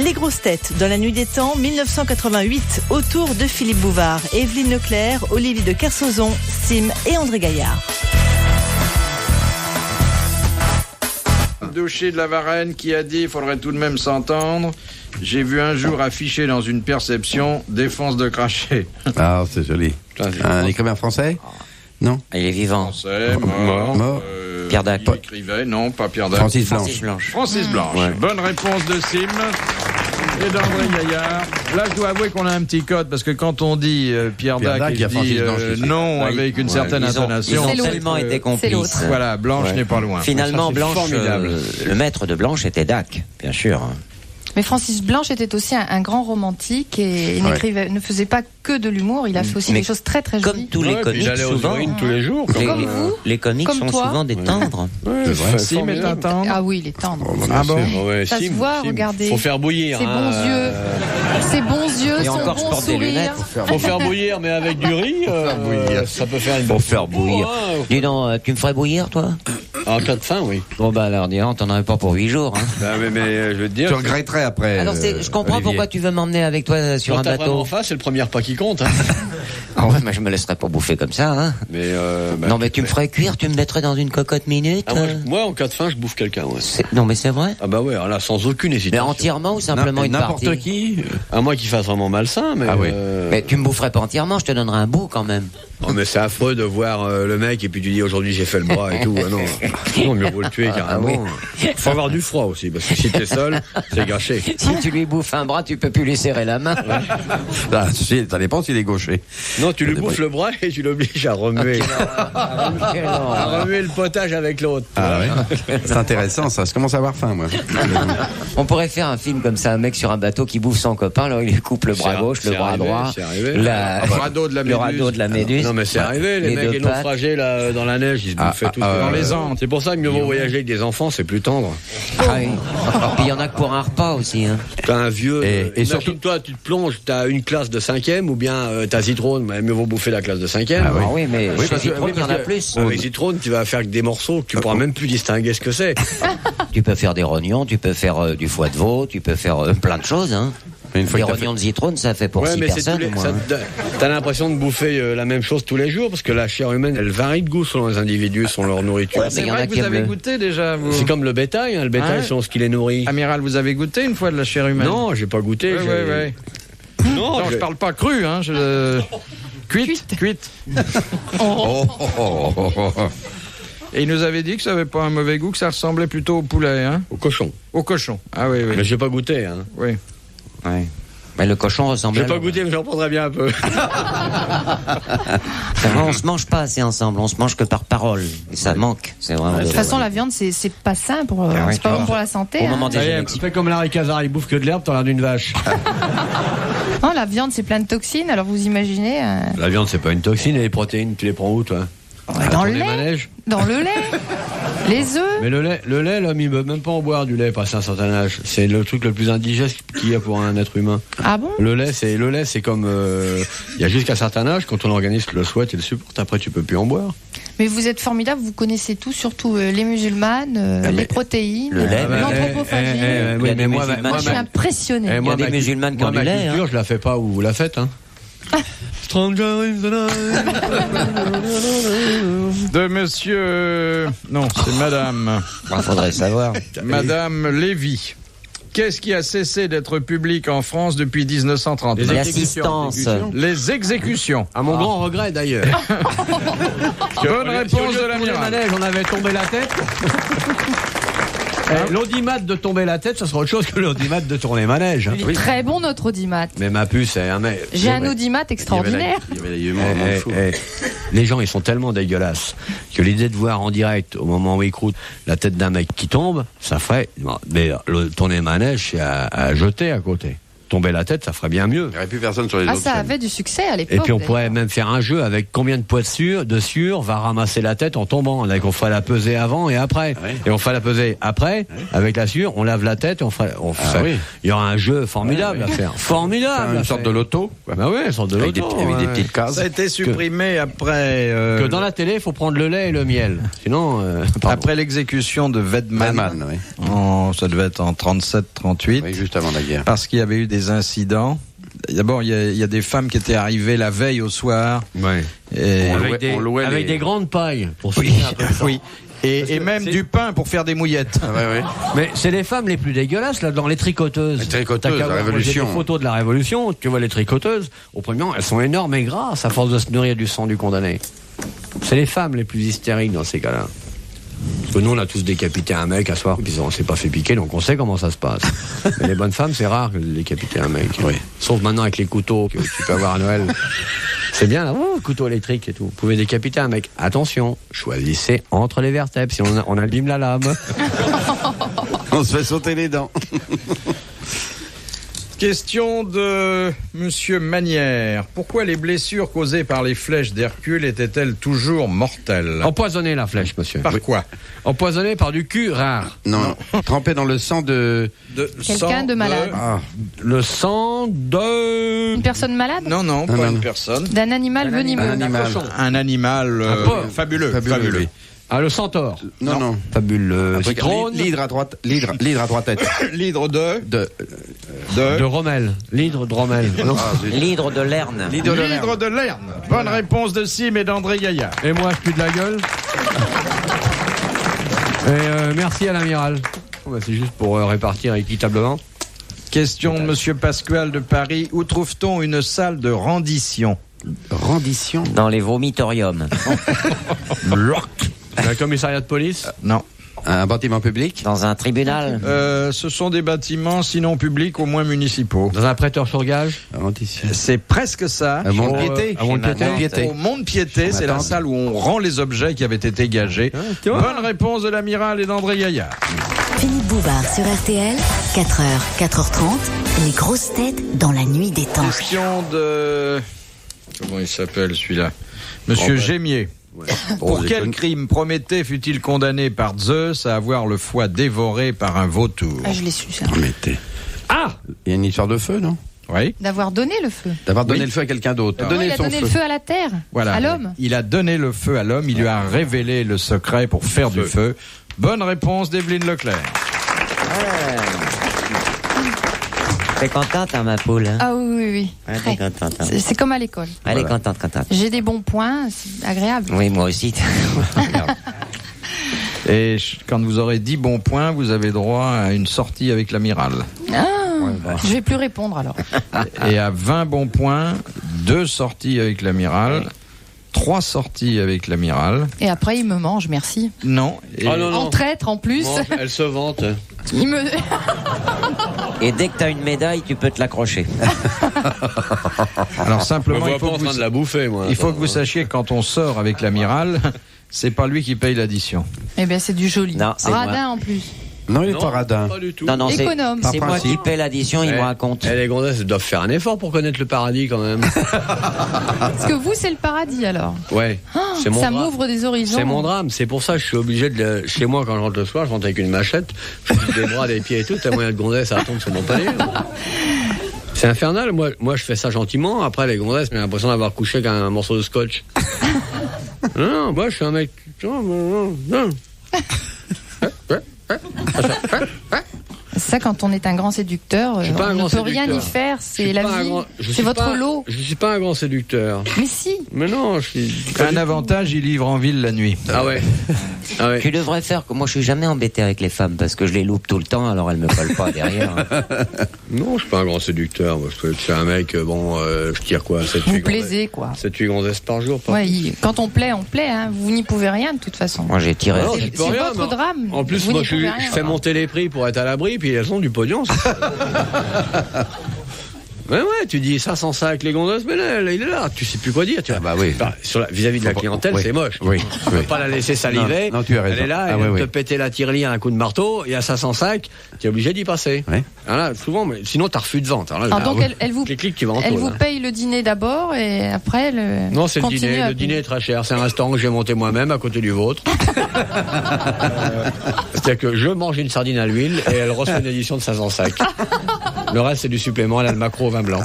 Les grosses têtes dans la nuit des temps 1988 autour de Philippe Bouvard, Evelyne Leclerc, Olivier de Kersauzon, Sim et André Gaillard. Daucher de la Varenne qui a dit il faudrait tout de même s'entendre. J'ai vu un jour affiché dans une perception défense de cracher. Ah, c'est joli. Un écrivain français? Non. Il est vivant. Français, mort. Pierre Dac. Il écrivait, non, pas Pierre Dac. Francis Blanche. Francis Blanche. Ouais. Bonne réponse de Sim et d'André Gaillard. Là, je dois avouer qu'on a un petit code parce que quand on dit Pierre Dac, il y a je dis Francis Blanche aussi. non Ouais, avec une certaine intonation. Ils ont tellement été complices. Voilà, Blanche n'est pas loin. Finalement, Ça, c'est Blanche, formidable. le maître de Blanche était Dac, bien sûr. Mais Francis Blanche était aussi un grand romantique et il ne faisait pas que de l'humour, il a fait aussi des choses très très Comme jolies. tous les comiques, j'allais aux souvent, urines tous les jours. Comme vous, les comiques comme sont toi. souvent des tendres. C'est vrai. Sim est un tendre. Ah oui, il est tendre. Ah bon? Ouais, Ça se Sim, voit, Sim. regardez. Faut faire bouillir. Ses bons yeux, ses bons yeux, Et son encore, je bon porte des sourire. lunettes. Faut faire bouillir, mais avec du riz, ça peut faire une Faut faire bouillir. Oh, Dis donc, tu me ferais bouillir, toi? en cas de faim, oui. Bon, bah alors, dis donc, t'en aurais pas pour 8 jours. Hein. Bah, mais je veux te dire. Tu regretterais après. Alors, je comprends Olivier. pourquoi tu veux m'emmener avec toi sur Quand un t'as bateau. vraiment faim, c'est le premier repas qui compte. Hein. Ah ouais, mais je me laisserais pas bouffer comme ça, hein. Mais Non, mais tu me ferais cuire, tu me mettrais dans une cocotte minute. Ah, moi, en cas de faim, je bouffe quelqu'un. Ouais. Non, mais c'est vrai. Ah bah ouais, alors là, sans aucune Mais hésitation. entièrement ou simplement une N'importe partie? qui. À moins qu'il fasse vraiment malsain, mais. Ah oui. Mais tu me boufferais pas entièrement, je te donnerais un bout quand même. Non, mais c'est affreux de voir le mec et puis tu dis aujourd'hui j'ai fait le bras et tout. Ah non, non, mieux vaut le tuer carrément. oui. Faut avoir du froid aussi parce que si t'es seul, c'est gâché. Si tu lui bouffes un bras, tu peux plus lui serrer la main. Là, ça dépend s'il est gaucher. Non, tu lui bouffes le bras et tu l'obliges à remuer. À remuer le potage avec l'autre. Ah ouais. C'est intéressant ça. Je commence à avoir faim moi. On pourrait faire un film comme ça, un mec sur un bateau qui bouffe son copain, alors il lui coupe le bras gauche, le bras droit, C'est arrivé. le radeau de la méduse. radeau de la méduse. Non mais c'est arrivé, les Les mecs deux et naufragés là dans la neige, ils se bouffaient tous. dans les Andes. C'est pour ça que mieux vaut voyager avec des enfants, c'est plus tendre. Ah oui. Puis il y en a que pour un repas aussi. Hein. T'as un vieux. Et surtout, toi, tu te plonges, t'as une classe de 5e ou bien t'as Zitrone, mais mieux vaut bouffer la classe de 5e. Ah oui. Ah oui, mais Oui, chez parce que- Zitrone, il y en a plus. Avec Zitrone, tu vas faire que des morceaux que tu pourras même plus distinguer ce que c'est. Tu peux faire des rognons, tu peux faire du foie de veau, tu peux faire plein de choses. Hein. Une fois Des que t'as rognons de Zitrone, ça fait pour Ouais, 6 mais c'est personnes tous les, au moins. t'as l'impression de bouffer la même chose tous les jours parce que la chair humaine, elle varie de goût selon les individus, selon leur nourriture. mais C'est il y en vrai a que qui vous aiment avez le- goûté déjà, vous. C'est comme le bétail, hein, le bétail Ouais. selon ce qu'il est nourri. Amiral, vous avez goûté une fois de la chair humaine? Non, j'ai pas goûté. Ouais, j'ai- ouais, ouais. Non, Non, je parle pas cru, hein. Cuite. Oh, oh, oh, oh, oh. Et il nous avait dit que ça avait pas un mauvais goût, que ça ressemblait plutôt au poulet, hein. au cochon. Au cochon. Ah oui, Mais oui. j'ai pas goûté. Hein. Oui. Ouais. Mais le cochon ressemble J'ai à pas l'homme. goûté, mais j'en prendrais bien un peu. C'est vrai, on se mange pas assez ensemble, on se mange que par parole. Et ça manque. C'est vraiment. De toute façon, la viande, c'est pas sain pour, Ah ouais, c'est pas tu bon vois. pour la santé. Au hein. moment des Tu fais comme Larry Cazard, il bouffe que de l'herbe, t'as l'air d'une vache. Non, la viande, c'est plein de toxines. Alors vous imaginez La viande, c'est pas une toxine, et les protéines, tu les prends où, toi? dans le les lait, manèges. dans le lait, les œufs. Mais le lait, l'homme, il veut même pas en boire du lait passé un certain âge. C'est le truc le plus indigeste qu'il y a pour un être humain. Ah bon? Le lait, c'est comme il y a jusqu'à un certain âge, quand ton organisme le souhaite et le supporte, après tu peux plus en boire. Mais vous êtes formidable, vous connaissez tout, surtout les musulmanes, les protéines, le lait, l'anthropophagie. Il y a des musulmanes. Je suis impressionnée. Il y a des musulmanes qui ont du lait. culture, Hein. je la fais pas où vous la faites, hein. Stranger in the night. De monsieur... Non, c'est madame. Faudrait savoir. Madame Lévy. Qu'est-ce qui a cessé d'être public en France depuis 1939? L'assistance. Les exécutions. À mon grand regret, d'ailleurs. Bonne réponse de l'amiral. manège, on avait tombé la tête. L'audimat de tomber la tête, ça sera autre chose que l'audimat de tourner manège. Hein. Il est très bon notre audimat. Mais ma puce, c'est un mec. J'ai un audimat extraordinaire. Les gens, ils sont tellement dégueulasses que l'idée de voir en direct, au moment où ils croûtent, la tête d'un mec qui tombe, ça ferait. Mais le tourner manège, c'est à jeter à côté. tomber la tête, ça ferait bien mieux. Il n'y aurait plus personne sur les Ah, autres ça chaînes. avait du succès à l'époque. Et puis on d'ailleurs. pourrait même faire un jeu avec combien de poids de sueur va ramasser la tête en tombant. Donc on ferait la pesée avant et après. Oui. Et on ferait la pesée après, avec la sueur, on lave la tête et on ferait. oui. Il y aura un jeu formidable à faire. Formidable. Une sorte de loto. Bah ouais, une sorte de Avec loto. des ouais. petites cases. Ça a été supprimé après. Que dans la télé, il faut prendre le lait et le miel. Sinon, pardon. Après l'exécution de Wedman, Batman, oui. ça devait être en 37-38, Oui, juste avant la guerre. parce qu'il y avait eu des incidents. D'abord, il y a des femmes qui étaient arrivées la veille au soir. Ouais. Et, On louait Avec les- des grandes pailles pour oui, soutenir un peu le temps. oui. Et que même c'est- du pain pour faire des mouillettes. Ah, ouais. Mais c'est les femmes les plus dégueulasses là dans les tricoteuses. Les tricoteuses, T'as qu'à la voir, moi, Révolution. j'ai des photos de la Révolution. Tu vois les tricoteuses. Au premier rang, elles sont énormes et grasses à force de se nourrir du sang du condamné. C'est les femmes les plus hystériques dans ces cas-là. Parce que nous, on a tous décapité un mec à soir, puis on s'est pas fait piquer, donc on sait comment ça se passe. Mais les bonnes femmes, c'est rare de décapiter un mec. Oui. Sauf maintenant avec les couteaux que tu peux avoir à Noël. C'est bien, là, couteau électrique et tout. Vous pouvez décapiter un mec. Attention, choisissez entre les vertèbres, sinon on abîme la lame. On se fait sauter les dents. Question de Monsieur Manière. Pourquoi les blessures causées par les flèches d'Hercule étaient-elles toujours mortelles? Empoisonner la flèche, monsieur. Par quoi? Empoisonné par du cul rare. Non, trempé dans le sang de... Quelqu'un de malade. Ah, Le sang de... Une personne malade? Non, pas non, une non. personne. D'un animal venimeux. Un animal. Un animal Un porc. fabuleux. Fabuleux, oui. Ah, le centaure. Non. Fabuleux. Après, Citrone. L'hydre à droite, l'hydre à trois têtes. L'hydre de De Rommel. L'hydre de Rommel. Non. L'hydre de Lerne. L'hydre de l'hydre de Lerne. Bonne réponse de Sim et d'André Gaillard. Et moi, je pue de la gueule. Et merci à l'amiral. Bon, bah, c'est juste pour répartir équitablement. Question de Monsieur Pasquale de Paris. Où trouve-t-on une salle de rendition? Rendition. Dans les vomitoriums. Un commissariat de police. Non. Un bâtiment public. Dans un tribunal. Ce sont des bâtiments, sinon publics, au moins municipaux. Dans un prêteur sur gage. Rendition. C'est presque ça. Un Mont-de-Piété. À Mont-de-Piété. Au Mont-de-Piété, c'est la salle où on rend les objets qui avaient été gagés. tu vois. Bonne réponse de l'amiral et d'André Gaillard. Philippe Bouvard sur RTL, 4h, 4h30, les grosses têtes dans la nuit des temps. Question de... Comment il s'appelle celui-là? Monsieur Gémier. Pour quel crime Prométhée fut-il condamné par Zeus à avoir le foie dévoré par un vautour? Ah, je l'ai su ça. Prométhée. Ah! Il y a une histoire de feu, non? Oui. D'avoir donné le feu. D'avoir donné Oui. le feu à quelqu'un d'autre. Non, il a son donné le feu à la terre. Voilà. À l'homme. Il a donné le feu à l'homme, il lui a révélé le secret pour faire du feu. Bonne réponse d'Evelyne Leclerc. T'es contente, hein, ma poule, hein? Ah oui, oui, oui. Ouais, Très. t'es contente, hein. C'est comme à l'école. Elle est contente. J'ai des bons points, c'est agréable. Oui, moi aussi. Et quand vous aurez 10 bons points, vous avez droit à une sortie avec l'amiral. Je vais plus répondre alors. Et à 20 bons points, 2 sorties avec l'amiral, 3 sorties avec l'amiral. Et après, il me mange, merci. Non. Et Oh non, non. En traître en plus. Bon, elle se vante. Il me... Et dès que t'as une médaille, tu peux te l'accrocher. alors Je me simplement, vois il pas faut, en que train vous, de la bouffer, moi. il faut que vous sachiez que quand on sort avec l'amiral, c'est pas lui qui paye l'addition. Eh bien, c'est du joli. Non, c'est Radin moi. en plus. Non, il est Non, pas radin. Pas du tout. Non, c'est Économe. c'est moi principe. qui paie l'addition, il me raconte. Les gonzesses doivent faire un effort pour connaître le paradis quand même. Parce que vous, c'est le paradis alors. Ouais. C'est mon Ça drame. m'ouvre des horizons. C'est mon drame. C'est pour ça que je suis obligé de. Chez moi, quand je rentre le soir, je rentre avec une machette. Je coupe des bras, des pieds et tout. T'as moyen de gonzesse à attendre sur mon palier. C'est infernal. Moi, je fais ça gentiment. Après, les gonzesses, j'ai l'impression d'avoir couché avec un morceau de scotch. Non, moi, je suis un mec. Non. Ça, quand on est un grand séducteur, Je suis pas un on ne grand peut rien séducteur. y faire. Je C'est suis la pas un vie. grand- je C'est suis votre pas- lot. Je suis pas un grand séducteur. Mais si. Mais non, je suis. Un avantage, il livre en ville la nuit. Ah ouais. Ah ouais. Tu devrais faire que moi je suis jamais embêté avec les femmes parce que je les loupe tout le temps alors elles me collent pas derrière. Non, je suis pas un grand séducteur. Moi, je suis un mec, je tire quoi 7-8 Vous plaisez, quoi. 7-8 gonzesses par jour. Pas Ouais, quand on plaît, on plaît. Hein. Vous n'y pouvez rien de toute façon. Moi j'ai tiré. non, C'est- j'y peux c'est rien, votre moi. drame. En plus, Vous moi, n'y je pouvez rien. fais monter les prix pour être à l'abri, puis elles ont du pognon. Mais ouais, tu dis 505 les gonzesses, mais là, il est là. Tu sais plus quoi dire. Tu vois. Bah oui. Vis-à-vis de la clientèle, c'est moche. Oui. Tu peux pas la laisser saliver. Non, tu as raison. Elle est là, elle vient te péter la tirelire à un coup de marteau. Et à 505, tu es obligé d'y passer. Ouais. Alors là, souvent, mais sinon, t'as refus de vente. Alors là, donc elle vous paye le dîner d'abord et après elle. Non, c'est le dîner. Le dîner est très cher. C'est un restaurant que j'ai monté moi-même à côté du vôtre. C'est-à-dire que je mange une sardine à l'huile et elle reçoit une édition de 505. Le reste, c'est du supplément. Elle a le maquereau au vin blanc.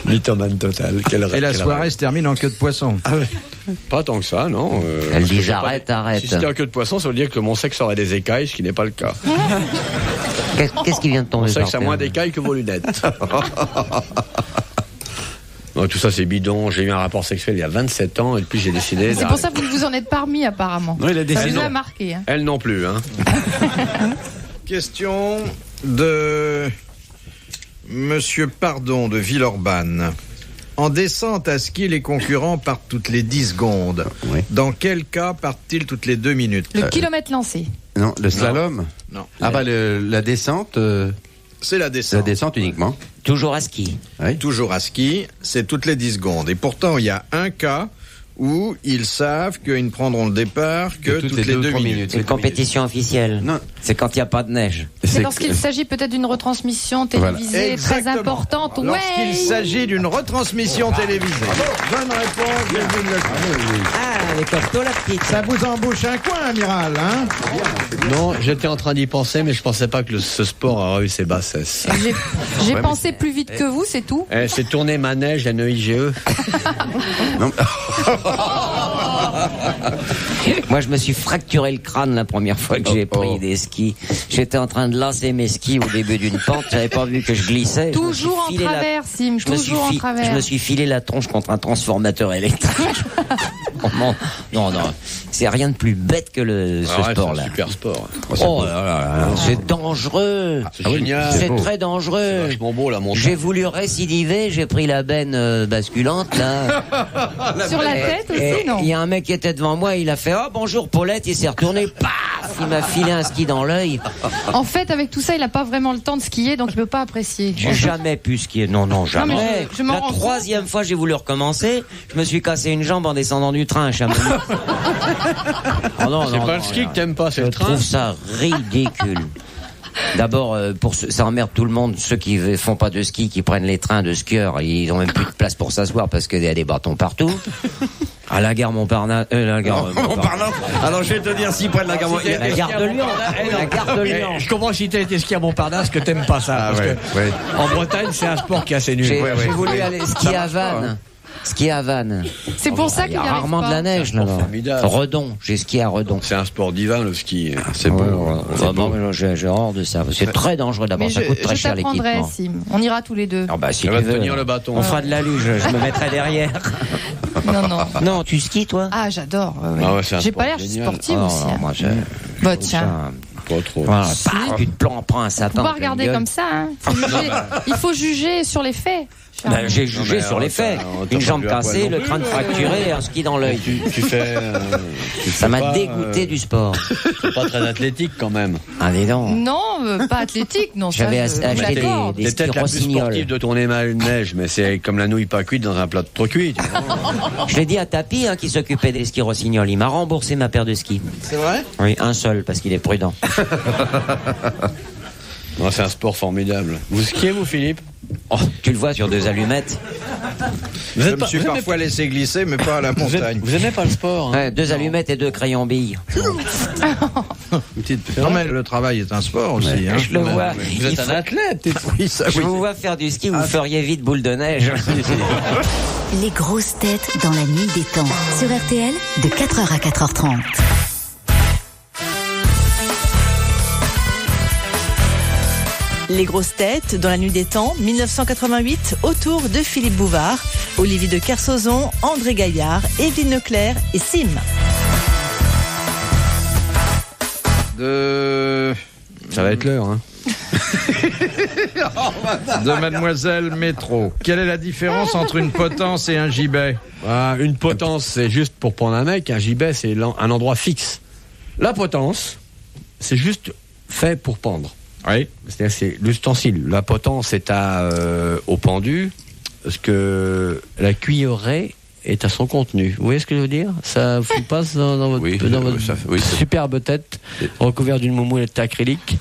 Mythomane total. Et la soirée se termine en queue de poisson. Ah oui. Pas tant que ça, non. Elle dit j'arrête. Si c'était en queue de poisson, ça veut dire que mon sexe aurait des écailles, ce qui n'est pas le cas. Qu'est-ce qui vient de tomber? Mon sexe a moins d'écailles que vos lunettes. Non, tout ça c'est bidon. J'ai eu un rapport sexuel il y a 27 ans et depuis j'ai décidé. C'est pour ça que vous ne vous en êtes pas remis apparemment. Non, il a décidé. Ça vous a marqué. Hein. Elle non plus. Hein. Question de Monsieur Pardon de Villeurbanne. En descente à ski, les concurrents partent toutes les 10 secondes. Oui. Dans quel cas partent-ils toutes les 2 minutes? Le kilomètre lancé. Non, le slalom. Non. Ah bah la descente. C'est la descente. La descente uniquement. Toujours à ski. Oui. Toujours à ski, c'est toutes les 10 secondes. Et pourtant, il y a un cas où ils savent qu'ils ne prendront le départ que toutes les 2 minutes. C'est une compétition officielle. Non. C'est quand il n'y a pas de neige. C'est lorsqu'il s'agit peut-être d'une retransmission télévisée très importante. Lorsqu'il s'agit d'une retransmission télévisée. Bonne réponse, Delphine Leclerc. Ah, les cocteaux, la petite. Ça vous embouche un coin, amiral, hein? Non, j'étais en train d'y penser, mais je pensais pas que ce sport aurait eu ses bassesses. J'ai pensé plus vite que vous, c'est tout. C'est tourner manège à NEIGE. Non. Moi, je me suis fracturé le crâne la première fois que j'ai pris des skis. J'étais en train de lasser mes skis au début d'une pente. J'avais pas vu que je glissais. Toujours en travers, Sim. Toujours en travers. Je me suis filé la tronche contre un transformateur électrique. Non, c'est rien de plus bête que ce sport-là. C'est un super sport. Oh là là, c'est dangereux. C'est génial. C'est très dangereux. C'est vachement beau la montagne. J'ai voulu récidiver, j'ai pris la benne basculante là. Sur la tête aussi, non? Il y a un mec qui était devant moi, il a fait oh bonjour Paulette, il s'est retourné, paf, il m'a filé un ski dans l'œil. En fait, avec tout ça, il n'a pas vraiment le temps de skier, donc il peut pas apprécier. J'ai jamais pu skier, non, jamais. Non, mais je m'en la rends troisième fois, j'ai voulu recommencer, je me suis cassé une jambe en descendant du train à Chamonix. Oh non, c'est pas le ski que t'aimes pas, c'est le train. Je trouve ça ridicule. D'abord, ça emmerde tout le monde, ceux qui font pas de ski, qui prennent les trains de skieurs, ils ont même plus de place pour s'asseoir parce qu'il y a des bâtons partout. À la gare Montparnasse, Montparnasse. Alors je vais te dire s'ils prennent la gare Montparnasse. La gare de Lyon. La gare de Lyon. Je comprends si t'as été skier à Montparnasse que t'aimes pas ça. Parce que en Bretagne, c'est un sport qui est assez nul. J'ai voulu aller skier à Vannes. Skier à Vannes. C'est pour ça qu'il y a rarement de la neige là-bas. Redon, j'ai skié à Redon. C'est un sport divin le ski. C'est beau. J'ai horreur de ça. C'est très dangereux d'abord. Ça coûte très cher l'équipement. Je t'apprendrai, Sim. On ira tous les deux. Ah bah, si elle tu va veux, tenir le bâton. On fera de la luge. Je me mettrai derrière. Non. Non, tu skis toi? Ah, j'adore. Ah ouais, c'est un j'ai sport pas l'air génial. sportive aussi. Moi, Bah tiens. Pas trop. Voilà, tu te prends un sapin. Faut pas regarder comme ça. Hein. Il faut juger sur les faits. Ben, j'ai jugé sur les faits. Une jambe cassée, le crâne fracturé, un ski dans l'œil. Tu fais. Ça m'a dégoûté du sport. C'est pas très athlétique quand même. Ah, dis donc. Non, pas athlétique, non. J'avais acheté des C'est skis peut-être la plus Rossignols. sportive de tourner neige, mais c'est comme la nouille pas cuite dans un plat trop cuit. Tu vois. Je l'ai dit à Tapi, qui s'occupait des skis Rossignols. Il m'a remboursé ma paire de skis. C'est vrai? Oui, un seul, parce qu'il est prudent. Non, c'est un sport formidable. Vous skiez, vous, Philippe? Oh, tu le vois sur 2 allumettes. Je me suis parfois laissé glisser, mais pas à la montagne. Vous aimez pas le sport? Hein? Ouais, 2 allumettes et 2 crayons billes. Non, mais le travail est un sport aussi. Hein. Je le vois. Vous êtes un athlète. Oui, ça, Je vous vois faire du ski, vous feriez vite boule de neige. Les grosses têtes dans la nuit des temps. Sur RTL, de 4h à 4h30. Les grosses têtes dans la nuit des temps, 1988, autour de Philippe Bouvard, Olivier de Kersauzon, André Gaillard, Evelyne Leclerc et Sim. Ça va être l'heure, hein. De Mademoiselle Métro. Quelle est la différence entre une potence et un gibet? Une potence, c'est juste pour prendre un mec. Un gibet, c'est un endroit fixe. La potence, c'est juste fait pour pendre. Oui. C'est-à-dire c'est l'ustensile. La potence est au pendu, parce que la cuillerée est à son contenu. Vous voyez ce que je veux dire? Ça vous passe dans votre, superbe tête recouverte d'une moumoulette acrylique.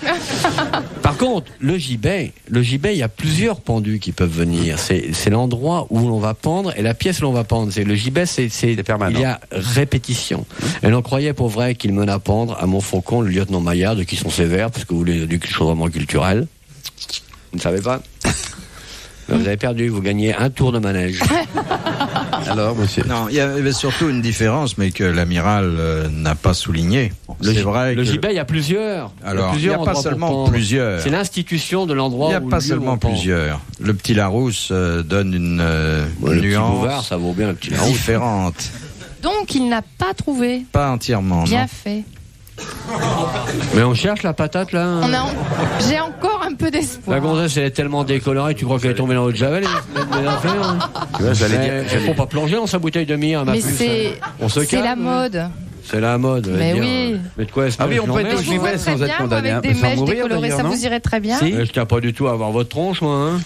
Par contre, le gibet, il y a plusieurs pendus qui peuvent venir. C'est l'endroit où l'on va pendre et la pièce où l'on va pendre. Le gibet, c'est permanent. Il y a répétition. Et l'on croyait pour vrai qu'il menait à pendre à Montfaucon le lieutenant Maillard, de qui sont sévères, parce que vous voulez du vraiment culturel. Vous ne savez pas? Vous avez perdu, vous gagnez un tour de manège. Alors, monsieur? Non, il y avait surtout une différence, mais que l'amiral n'a pas souligné. C'est vrai. Le gibet, il y a plusieurs. Alors, il n'y a pas seulement plusieurs. C'est l'institution de l'endroit où il n'y a pas seulement plusieurs. Le petit Larousse donne une nuance. Petit Bouvard, ça vaut bien le petit Larousse. Différente. Donc, il n'a pas trouvé. Pas entièrement. Bien non. fait. Mais on cherche la patate là. J'ai encore un peu d'espoir. La gonzesse elle est tellement décolorée, tu crois qu'elle est tombée dans l'eau de Javel? Tu vois, elle faut pas plonger dans sa bouteille de mire. Mais c'est la mode. C'est la mode. Mais oui. Mais de quoi est-ce on peut être au gibet sans être condamné. Avec des mèches décolorées, ça vous irait très bien. Je tiens pas du tout à avoir votre tronche, moi. Hein.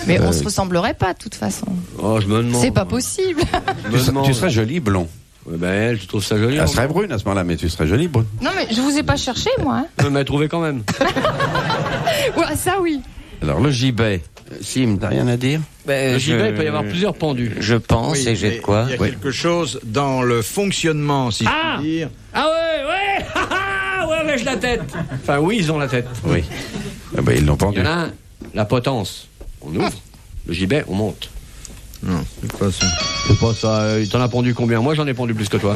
Mais on se ressemblerait pas, de toute façon. Oh, je me demande. C'est pas possible. Tu serais jolie blond. Ben, je trouve ça joli. Elle serait brune à ce moment-là, mais tu serais jolie brune. Non, mais je vous ai pas cherché, moi. Tu m'as trouvé quand même. Ouais, ça oui. Alors, le gibet. Sim, t'as rien à dire? Le gibet, il peut y avoir plusieurs pendus. Je pense, et j'ai de quoi. Il y a quelque chose dans le fonctionnement, si je puis dire. Ah ouais Ouais, j'ai la tête. Enfin, oui, ils ont la tête. Oui. Ah ben, ils l'ont pendu. Il y en a un, la potence. On ouvre. Le gibet, on monte. Non, c'est pas ça. C'est pas ça. T'en as pendu combien? Moi, j'en ai pendu plus que toi.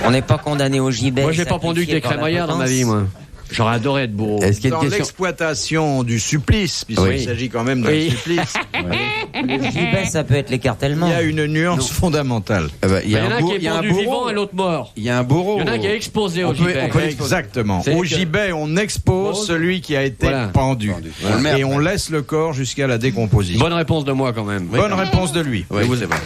On n'est pas condamné au gibet. Moi, j'ai pas pendu que des crémaillères dans ma vie, moi. J'aurais adoré être bourreau. Est-ce qu'il y a dans une question? L'exploitation du supplice, puisqu'il s'agit quand même d'un supplice, Le gibet, ça peut être l'écartèlement. il y a une nuance fondamentale. Il y a en a un qui est pendu vivant et l'autre mort. Il y a un bourreau. Il y en a un qui est exposé au gibet. Exactement. Au gibet, on expose celui qui a été pendu. Et on laisse le corps jusqu'à la décomposition. Bonne réponse de moi, quand même. Bonne réponse de lui. Oui, c'est vrai.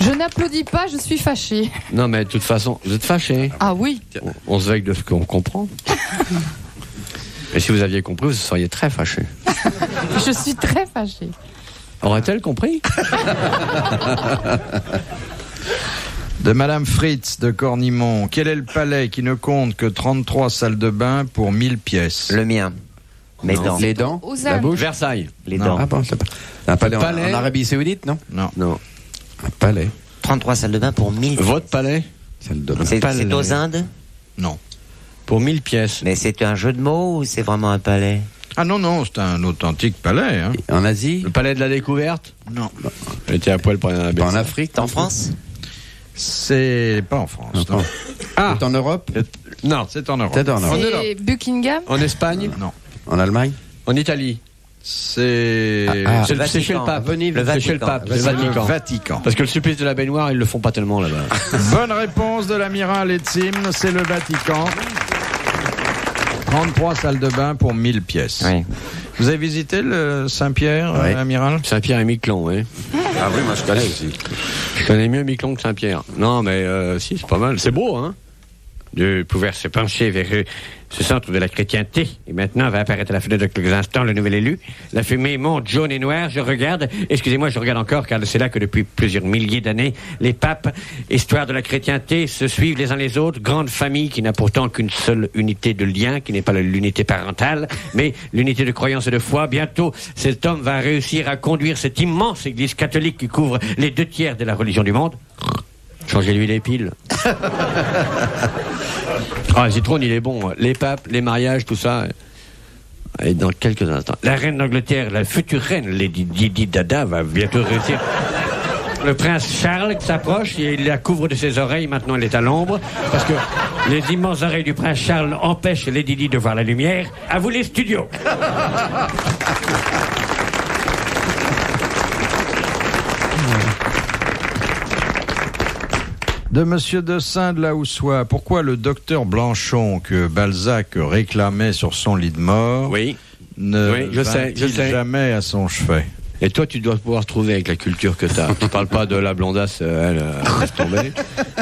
Je n'applaudis pas, je suis fâchée. Non, mais de toute façon, vous êtes fâché. Ah oui. On se veille de ce qu'on comprend. Et si vous aviez compris, vous seriez très fâché. Je suis très fâchée. Aurait-elle compris? De Madame Fritz de Cornimont. Quel est le palais qui ne compte que 33 salles de bain pour 1000 pièces? Le mien. Mes dents. Les dents? La bouche. Versailles. Les dents. Ah bon, c'est pas... Un palais en Arabie Saoudite, non? Non. Un palais. 33 salles de bain pour 1000 pièces. Votre palais? C'est aux Indes? Non. Pour 1000 pièces. Mais c'est un jeu de mots ou c'est vraiment un palais? Ah non, c'est un authentique palais. Hein. En Asie? Le palais de la découverte? Non. J'étais à poil pour aller dans la baie. En Afrique? C'est en France? C'est pas en France. Non. Ah! C'est en Europe? Non. C'est en Europe. Peut-être en Europe. C'est Buckingham? En Espagne? Non. En Allemagne? En Italie? C'est C'est chez le pape. C'est chez le pape. le Vatican. Parce que le supplice de la baignoire, ils le font pas tellement là-bas. Bonne réponse de l'amiral et de Sim, c'est le Vatican. 33 salles de bain pour 1000 pièces. Oui. Vous avez visité le Saint-Pierre, amiral? Saint-Pierre et Miquelon, oui. Ah oui, moi je connais aussi. Je connais mieux Miquelon que Saint-Pierre. Non, mais si, c'est pas mal. C'est beau, hein? De pouvoir se pencher vers ce centre de la chrétienté. Et maintenant, va apparaître à la fenêtre de quelques instants le nouvel élu. La fumée monte jaune et noire. Je regarde. Excusez-moi, je regarde encore, car c'est là que depuis plusieurs milliers d'années, les papes, histoire de la chrétienté, se suivent les uns les autres. Grande famille qui n'a pourtant qu'une seule unité de lien, qui n'est pas l'unité parentale, mais l'unité de croyance et de foi. Bientôt, cet homme va réussir à conduire cette immense église catholique qui couvre les 2/3 de la religion du monde. Changez-lui les piles. Ah, Zitrone, il est bon. Les papes, les mariages, tout ça. Et dans quelques instants. La reine d'Angleterre, la future reine, Lady Didi Dada, va bientôt réussir. Le prince Charles s'approche et il la couvre de ses oreilles. Maintenant, elle est à l'ombre. Parce que les immenses oreilles du prince Charles empêchent Lady Didi de voir la lumière. À vous les studios. De Monsieur de Saint de la Houssoie, pourquoi le docteur Blanchon, que Balzac réclamait sur son lit de mort, ne vint-il jamais à son chevet? Et toi, tu dois pouvoir trouver avec la culture que tu as. Tu parles pas de la blondasse, elle reste tombée.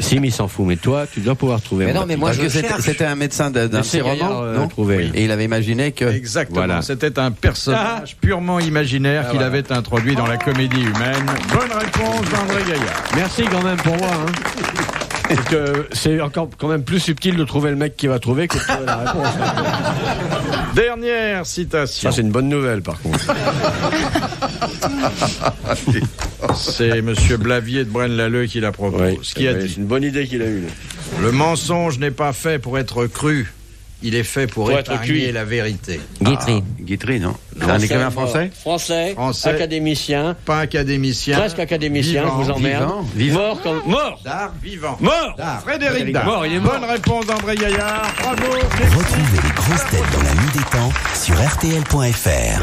Sim, il s'en fout, mais toi, tu dois pouvoir trouver. Mais non, mais moi, Parce que c'était un médecin d'un petit roman, non Et il avait imaginé que... Exactement, Voilà. c'était un personnage purement imaginaire qu'il avait introduit dans la comédie humaine. Bonne réponse d'André Gaillard. Merci quand même pour moi. Parce que c'est encore quand même plus subtil de trouver le mec qui va trouver que de trouver la réponse. Dernière citation. Ça, c'est une bonne nouvelle, par contre. C'est Monsieur Blavier de Braine-l'Alleud qui la propose. Qui a dit c'est une bonne idée qu'il a eue. Le mensonge n'est pas fait pour être cru. Il est fait pour être épargner cuit. la vérité. Guitry. Guitry, non. C'est un écrivain français Français, académicien. Pas académicien. presque académicien, Vivant. je vous emmerde. Vivant. Mort comme... Mort. Dard vivant. Mort. Frédéric Dard. Mort, il est mort. Bonne réponse d'André Gaillard. Bravo. Retrouvez les grosses têtes dans la nuit des temps sur RTL.fr.